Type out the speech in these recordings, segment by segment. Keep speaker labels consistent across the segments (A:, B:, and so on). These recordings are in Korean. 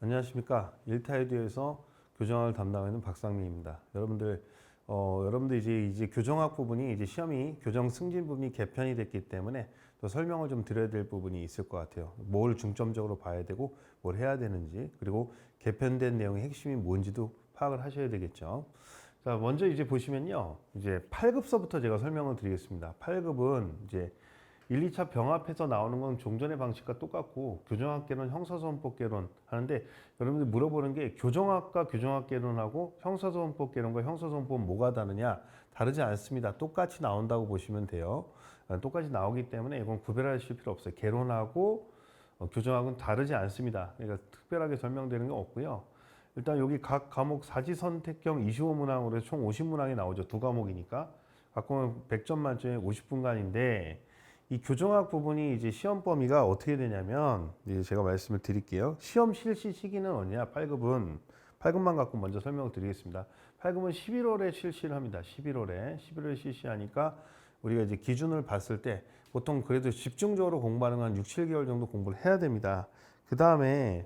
A: 안녕하십니까. 일타이디에서 교정학을 담당하는 박상민입니다. 여러분들 이제 교정학 부분이 이제 시험이 교정 승진 부분이 개편이 됐기 때문에 또 설명을 좀 드려야 될 부분이 있을 것 같아요. 뭘 중점적으로 봐야 되고 뭘 해야 되는지, 그리고 개편된 내용의 핵심이 뭔지도 파악을 하셔야 되겠죠. 자, 먼저 이제 보시면요. 이제 8급서부터 제가 설명을 드리겠습니다. 8급은 이제 1, 2차 병합해서 나오는 건 종전의 방식과 똑같고, 교정학개론, 형사소원법개론 하는데, 여러분들 물어보는 게 교정학과 교정학개론하고 형사소원법개론과 형사소원법은 뭐가 다르냐? 다르지 않습니다. 똑같이 나온다고 보시면 돼요. 똑같이 나오기 때문에 이건 구별하실 필요 없어요. 개론하고 교정학은 다르지 않습니다. 그러니까 특별하게 설명되는 게 없고요. 일단 여기 각 과목 사지선택형 25문항으로 해서 총 50문항이 나오죠. 두 과목이니까. 각각 100점 만점에 50분간인데, 이 교정학 부분이 이제 시험 범위가 어떻게 되냐면, 이제 제가 말씀을 드릴게요. 시험 실시 시기는 언제냐? 8급만 갖고 먼저 설명을 드리겠습니다. 8급은 11월에 실시를 합니다. 11월에 실시하니까 우리가 이제 기준을 봤을 때 보통 그래도 집중적으로 공부하는 건 한 6, 7개월 정도 공부를 해야 됩니다. 그 다음에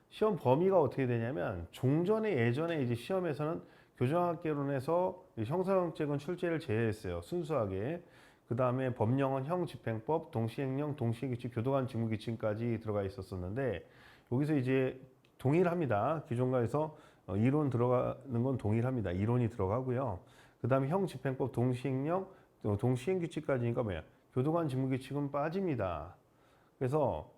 A: 시험 범위가 어떻게 되냐면, 예전에 이제 시험에서는 교정학개론에서 형사형책은 출제를 제외했어요. 순수하게. 그 다음에 법령은 형집행법, 동시행령, 동시행규칙, 교도관 직무규칙까지 들어가 있었었는데, 여기서 이제 동일합니다. 기존과에서 이론 들어가는 건 동일합니다. 이론이 들어가고요. 그 다음에 형집행법, 동시행령, 동시행규칙까지니까 뭐야? 교도관 직무규칙은 빠집니다.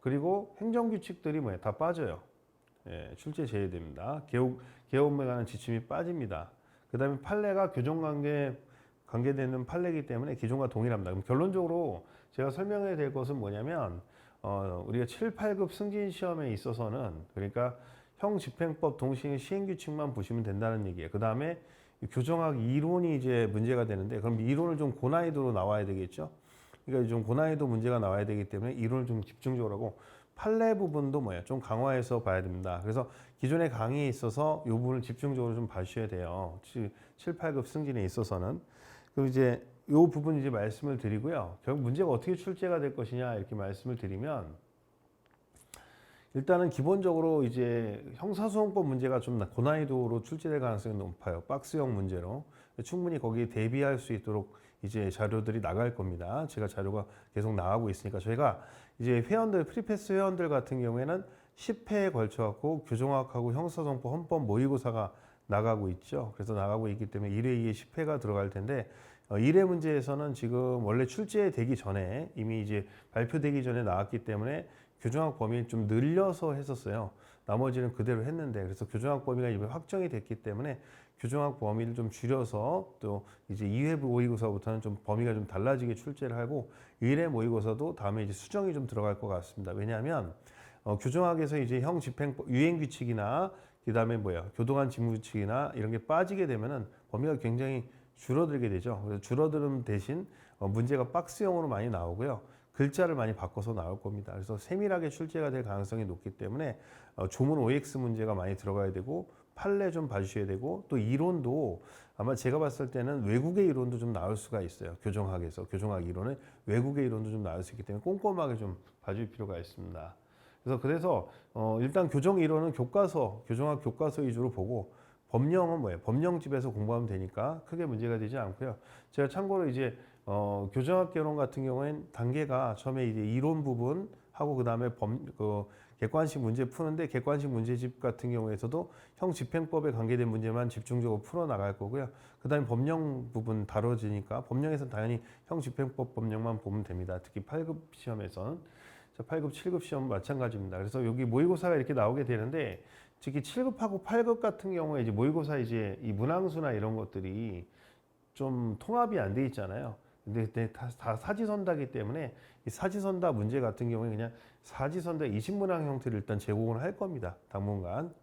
A: 그리고 행정규칙들이 뭐야? 다 빠져요. 예, 출제 제외됩니다. 개업에 관한 지침이 빠집니다. 그 다음에 판례가 관계되는 판례이기 때문에 기존과 동일합니다. 그럼 결론적으로 제가 설명해야 될 것은 뭐냐면, 우리가 7, 8급 승진 시험에 있어서는, 그러니까 형집행법 동시행 시행규칙만 보시면 된다는 얘기예요. 그 다음에 교정학 이론이 이제 문제가 되는데, 그럼 이론을 좀 고난이도로 나와야 되겠죠? 그러니까 좀 고난이도 문제가 나와야 되기 때문에 이론을 좀 집중적으로 하고, 판례 부분도 좀 강화해서 봐야 됩니다. 그래서 기존의 강의에 있어서 이 부분을 집중적으로 좀 봐주셔야 돼요. 7, 8급 승진에 있어서는. 그럼 이제 이 부분 이제 말씀을 드리고요. 결국 문제가 어떻게 출제가 될 것이냐 이렇게 말씀을 드리면, 일단은 기본적으로 이제 형사소송법 문제가 좀 고난이도로 출제될 가능성이 높아요. 박스형 문제로. 충분히 거기에 대비할 수 있도록 이제 자료들이 나갈 겁니다. 제가 자료가 계속 나가고 있으니까, 저희가 이제 프리패스 회원들 같은 경우에는 10회에 걸쳐갖고 교정학하고 형사소송법 헌법 모의고사가 나가고 있죠. 그래서 나가고 있기 때문에 1회, 2회, 10회가 들어갈 텐데, 1회 문제에서는 지금 원래 출제되기 전에 이미 이제 발표되기 전에 나왔기 때문에 교정학 범위를 좀 늘려서 했었어요. 나머지는 그대로 했는데, 그래서 교정학 범위가 이번에 확정이 됐기 때문에 교정학 범위를 좀 줄여서, 또 이제 2회 모의고사부터는 좀 범위가 좀 달라지게 출제를 하고, 1회 모의고사도 다음에 이제 수정이 좀 들어갈 것 같습니다. 왜냐하면 교정학에서 이제 형집행법 유행규칙이나 그다음에 교도관 직무규칙이나 이런 게 빠지게 되면은 범위가 굉장히 줄어들게 되죠. 그래서 줄어드는 대신 문제가 박스형으로 많이 나오고요. 글자를 많이 바꿔서 나올 겁니다. 그래서 세밀하게 출제가 될 가능성이 높기 때문에 조문 OX 문제가 많이 들어가야 되고, 판례 좀 봐주셔야 되고, 또 이론도 아마 제가 봤을 때는 외국의 이론도 좀 나올 수가 있어요. 교정학 이론은 외국의 이론도 좀 나올 수 있기 때문에 꼼꼼하게 좀 봐줄 필요가 있습니다. 그래서 일단 교정 이론은 교정학 교과서 위주로 보고, 법령은 법령집에서 공부하면 되니까 크게 문제가 되지 않고요. 제가 참고로 이제 교정학 개론 같은 경우엔 단계가 처음에 이제 이론 부분 하고, 그 다음에 객관식 문제 푸는데, 객관식 문제집 같은 경우에서도 형집행법에 관계된 문제만 집중적으로 풀어 나갈 거고요. 그 다음에 법령 부분 다뤄지니까 법령에서는 당연히 형집행법 법령만 보면 됩니다. 특히 8급 시험에서는. 8급, 7급 시험 마찬가지입니다. 그래서 여기 모의고사가 이렇게 나오게 되는데, 특히 7급하고 8급 같은 경우에 이제 모의고사 이제 이 문항수나 이런 것들이 좀 통합이 안 돼 있잖아요. 근데 다 사지선다기 때문에 이 사지선다 문제 같은 경우에 그냥 사지선다 20문항 형태를 일단 제공을 할 겁니다. 당분간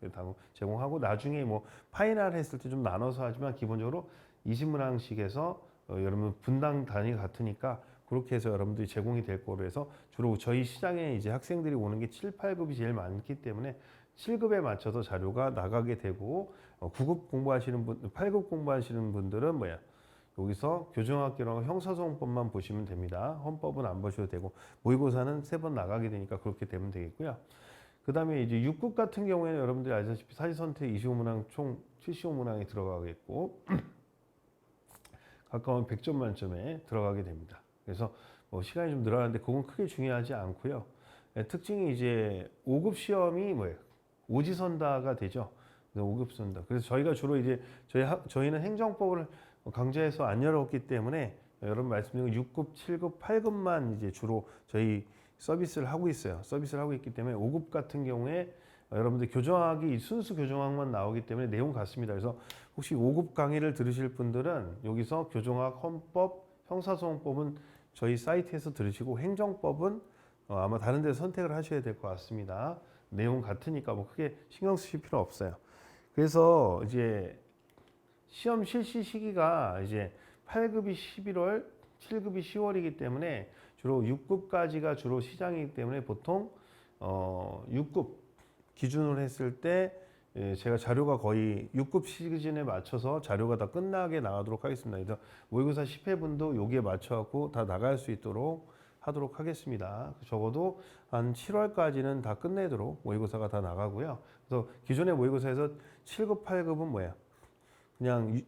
A: 제공하고, 나중에 파이널 했을 때 좀 나눠서 하지만 기본적으로 20문항씩에서 여러분 분당 단위 같으니까 그렇게 해서 여러분들이 제공이 될 거로 해서, 주로 저희 시장에 이제 학생들이 오는 게 7, 8급이 제일 많기 때문에 7급에 맞춰서 자료가 나가게 되고, 9급 공부하시는 8급 공부하시는 분들은 여기서 교정학개론하고 형사소송법만 보시면 됩니다. 헌법은 안 보셔도 되고, 모의고사는 3번 나가게 되니까 그렇게 되면 되겠고요. 그다음에 이제 6급 같은 경우에는 여러분들이 아시다시피 사지선택 25문항 총 75문항이 들어가겠고 가까운 100점 만점에 들어가게 됩니다. 그래서 뭐 시간이 좀 늘어나는데 그건 크게 중요하지 않고요. 특징이 이제 5급 시험이 뭐예요? 오지선다가 되죠. 5급 선다. 그래서 저희가 주로 이제 저희는 행정법을 강제해서 안 열었기 때문에 여러분 말씀드린 6급, 7급, 8급만 이제 주로 저희 서비스를 하고 있어요. 서비스를 하고 있기 때문에 5급 같은 경우에 여러분들 교정학이 순수 교정학만 나오기 때문에 내용 같습니다. 그래서 혹시 5급 강의를 들으실 분들은 여기서 교정학, 헌법, 형사소송법은 저희 사이트에서 들으시고 행정법은 아마 다른 데서 선택을 하셔야 될 것 같습니다. 내용 같으니까 뭐 크게 신경 쓰실 필요 없어요. 그래서 이제 시험 실시 시기가 이제 8급이 11월, 7급이 10월이기 때문에 주로 6급까지가 주로 시장이기 때문에 보통 6급 기준으로 했을 때 제가 자료가 거의 6급 시즌에 맞춰서 자료가 다 끝나게 나가도록 하겠습니다. 그래서 모의고사 10회분도 여기에 맞춰갖고 다 나갈 수 있도록 하도록 하겠습니다. 적어도 한 7월까지는 다 끝내도록 모의고사가 다 나가고요. 그래서 기존의 모의고사에서 7급, 8급은 뭐야? 그냥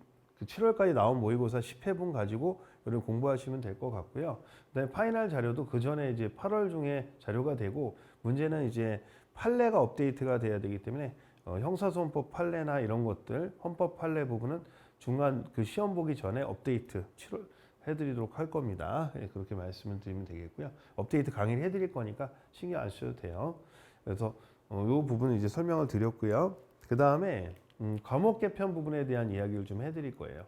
A: 7월까지 나온 모의고사 10회분 가지고 여러분 공부하시면 될 것 같고요. 그다음에 파이널 자료도 그 전에 이제 8월 중에 자료가 되고 문제는 이제 판례가 업데이트가 돼야 되기 때문에 형사소송법 판례나 이런 것들, 헌법 판례 부분은 중간 그 시험 보기 전에 업데이트 7월 해드리도록 할 겁니다. 예, 그렇게 말씀을 드리면 되겠고요. 업데이트 강의를 해드릴 거니까 신경 안 쓰셔도 돼요. 그래서 이 부분은 이제 설명을 드렸고요. 그 다음에 과목 개편 부분에 대한 이야기를 좀 해드릴 거예요.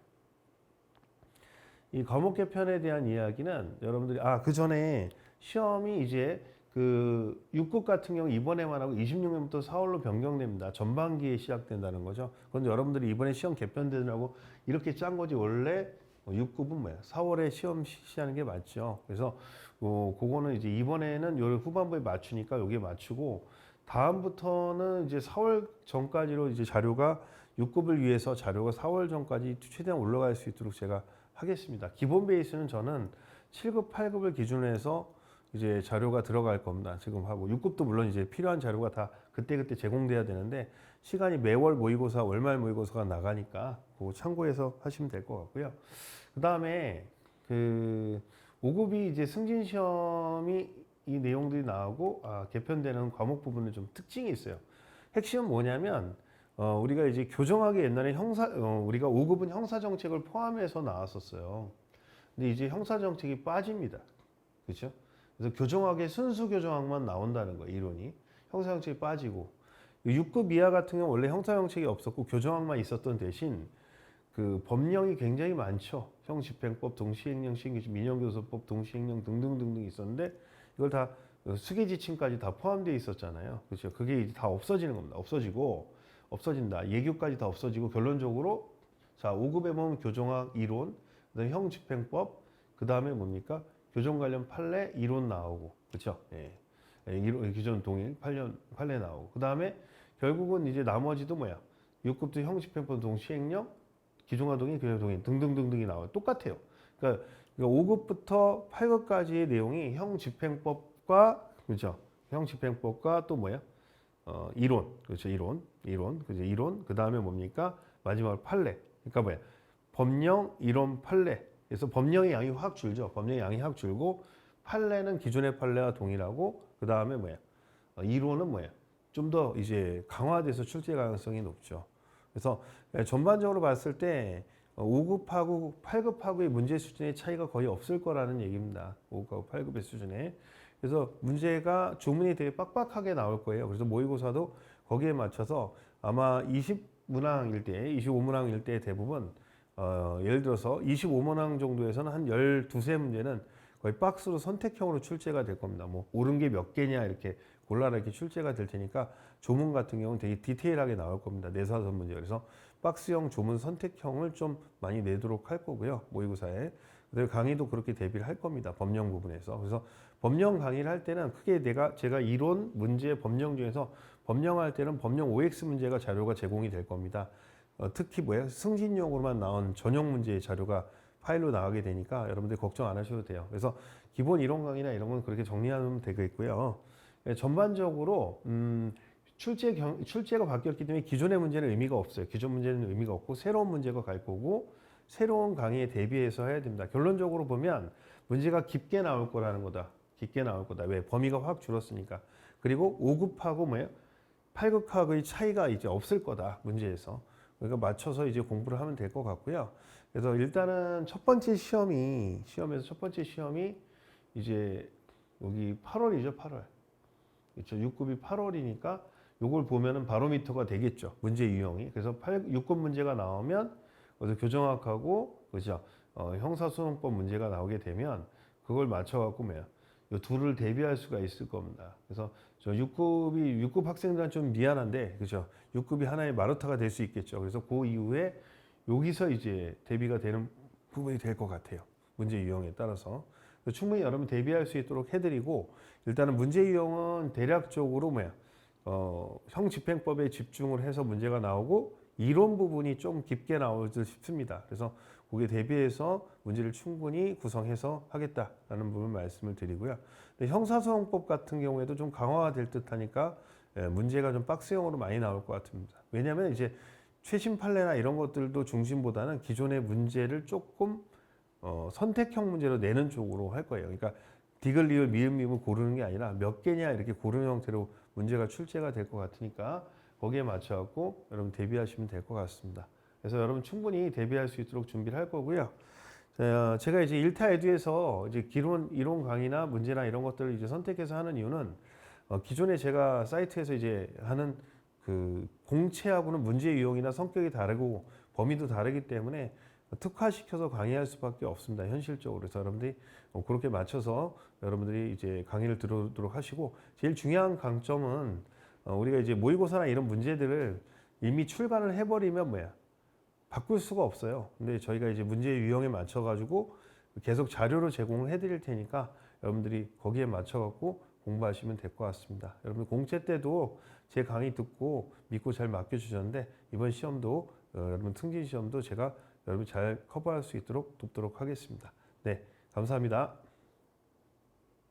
A: 이 과목 개편에 대한 이야기는 여러분들이 그 전에 시험이 이제 그 6급 같은 경우 이번에만 하고 26년부터 4월로 변경됩니다. 전반기에 시작된다는 거죠. 그런데 여러분들이 이번에 시험 개편되느라고 이렇게 짠 거지 원래 6급은 뭐야? 4월에 시험 실시하는 게 맞죠. 그래서 그거는 이제 이번에는 요 후반부에 맞추니까 여기에 맞추고 다음부터는 이제 4월 전까지로 이제 자료가 6급을 위해서 자료가 4월 전까지 최대한 올라갈 수 있도록 제가 하겠습니다. 기본 베이스는 저는 7급, 8급을 기준으로 해서 이제 자료가 들어갈 겁니다. 지금 하고 6급도 물론 이제 필요한 자료가 다 그때그때 제공돼야 되는데 시간이 매월 모의고사, 월말 모의고사가 나가니까 그거 참고해서 하시면 될 것 같고요. 그 다음에 그 5급이 이제 승진 시험이 이 내용들이 나오고 개편되는 과목 부분은 좀 특징이 있어요. 핵심은 뭐냐면 우리가 이제 교정학이 옛날에 우리가 5급은 형사정책을 포함해서 나왔었어요. 근데 이제 형사정책이 빠집니다. 그렇죠? 그래서 교정학의 순수 교정학만 나온다는 거예요. 이론이. 형사정책이 빠지고 6급 이하 같은 경우 원래 형사정책이 없었고 교정학만 있었던 대신 그 법령이 굉장히 많죠. 형집행법, 동시행령, 신규집, 민형교섭법, 동시행령 등등등등 있었는데 이걸 다 수기지침까지 다 포함되어 있었잖아요. 그렇죠? 그게 이제 다 없어지는 겁니다. 없어진다. 예규까지 다 없어지고 결론적으로 자 5급에 보면 교정학 이론, 그다음에 형집행법, 그 다음에 뭡니까? 교정 관련 판례 이론 나오고, 그렇죠? 예. 이론 기존 동일 판례 나오고, 그 다음에 결국은 이제 나머지도 뭐야? 6급도 형집행법, 동시행령, 기존과 동일, 교정 동일 등등등등이 나와요. 똑같아요. 그러니까 5급부터 8급까지의 내용이 형집행법과 그렇죠? 형집행법과 또 뭐야? 이론, 그렇죠? 이론, 그죠? 이론, 그 다음에 뭡니까? 마지막으로 판례. 그러니까 뭐야? 법령, 이론, 판례. 그래서 법령의 양이 확 줄죠. 법령의 양이 확 줄고 판례는 기존의 판례와 동일하고 그 다음에 뭐야? 이론은 뭐야? 좀 더 이제 강화돼서 출제 가능성이 높죠. 그래서 전반적으로 봤을 때 5급하고 8급하고의 문제 수준의 차이가 거의 없을 거라는 얘기입니다. 5급하고 8급의 수준에. 그래서 문제가 조문이 되게 빡빡하게 나올 거예요. 그래서 모의고사도 거기에 맞춰서 아마 20문항일 때, 25문항일 때 대부분 예를 들어서 25문항 정도에서는 한 12세 문제는 거의 박스로 선택형으로 출제가 될 겁니다. 뭐 옳은 게 몇 개냐 이렇게 골라라 이렇게 출제가 될 테니까 조문 같은 경우는 되게 디테일하게 나올 겁니다. 4, 5문제. 그래서 박스형 조문 선택형을 좀 많이 내도록 할 거고요. 모의고사에. 그리고 강의도 그렇게 대비를 할 겁니다. 법령 부분에서. 그래서 법령 강의를 할 때는 크게 제가 이론, 문제, 법령 중에서 법령할 때는 법령 OX 문제가 자료가 제공이 될 겁니다. 특히 뭐야? 승진용으로만 나온 전형 문제의 자료가 파일로 나가게 되니까 여러분들 걱정 안 하셔도 돼요. 그래서 기본 이론 강의나 이런 건 그렇게 정리하면 되겠고요. 전반적으로 출제가 바뀌었기 때문에 기존의 문제는 의미가 없어요. 기존 문제는 의미가 없고 새로운 문제가 갈 거고 새로운 강의에 대비해서 해야 됩니다. 결론적으로 보면 문제가 깊게 나올 거라는 거다. 깊게 나올 거다. 왜? 범위가 확 줄었으니까. 그리고 5급하고 뭐예요? 8급하고의 차이가 이제 없을 거다. 문제에서. 그러니까 맞춰서 이제 공부를 하면 될 것 같고요. 그래서 일단은 첫 번째 시험에서 첫 번째 시험이 이제 여기 8월이죠, 8월. 그렇죠. 6급이 8월이니까 요걸 보면은 바로미터가 되겠죠. 문제 유형이. 그래서 6급 문제가 나오면 그래서 교정학하고 그죠. 형사소송법 문제가 나오게 되면 그걸 맞춰갖고 뭐야. 요 둘을 대비할 수가 있을 겁니다. 그래서 저 6급 학생들은 좀 미안한데 그죠. 6급이 하나의 마루타가 될 수 있겠죠. 그래서 그 이후에 여기서 이제 대비가 되는 부분이 될 것 같아요. 문제 유형에 따라서. 충분히 여러분 대비할 수 있도록 해드리고 일단은 문제 유형은 대략적으로 뭐야. 형집행법에 집중을 해서 문제가 나오고 이론 부분이 좀 깊게 나올 듯 싶습니다. 그래서 거기에 대비해서 문제를 충분히 구성해서 하겠다라는 부분 말씀을 드리고요. 근데 형사소송법 같은 경우에도 좀 강화가 될 듯하니까 문제가 좀 박스형으로 많이 나올 것 같습니다. 왜냐하면 이제 최신 판례나 이런 것들도 중심보다는 기존의 문제를 조금 선택형 문제로 내는 쪽으로 할 거예요. 그러니까 디귿, 리을, 미음, 미음을 고르는 게 아니라 몇 개냐 이렇게 고르는 형태로 문제가 출제가 될 것 같으니까 거기에 맞춰갖고 여러분 대비하시면 될 것 같습니다. 그래서 여러분 충분히 대비할 수 있도록 준비를 할 거고요. 제가 이제 1타 에듀에서 이제 이론 강의나 문제나 이런 것들을 이제 선택해서 하는 이유는 기존에 제가 사이트에서 이제 하는 그 공채하고는 문제 유형이나 성격이 다르고 범위도 다르기 때문에 특화시켜서 강의할 수밖에 없습니다. 현실적으로. 그래서 여러분들이 그렇게 맞춰서 여러분들이 이제 강의를 들어오도록 하시고 제일 중요한 강점은 우리가 이제 모의고사나 이런 문제들을 이미 출간을 해버리면 뭐야? 바꿀 수가 없어요. 근데 저희가 이제 문제 유형에 맞춰가지고 계속 자료로 제공을 해드릴 테니까 여러분들이 거기에 맞춰갖고 공부하시면 될 것 같습니다. 여러분 공채 때도 제 강의 듣고 믿고 잘 맡겨주셨는데 이번 시험도 여러분 승진 시험도 제가 여러분 잘 커버할 수 있도록 돕도록 하겠습니다. 네, 감사합니다.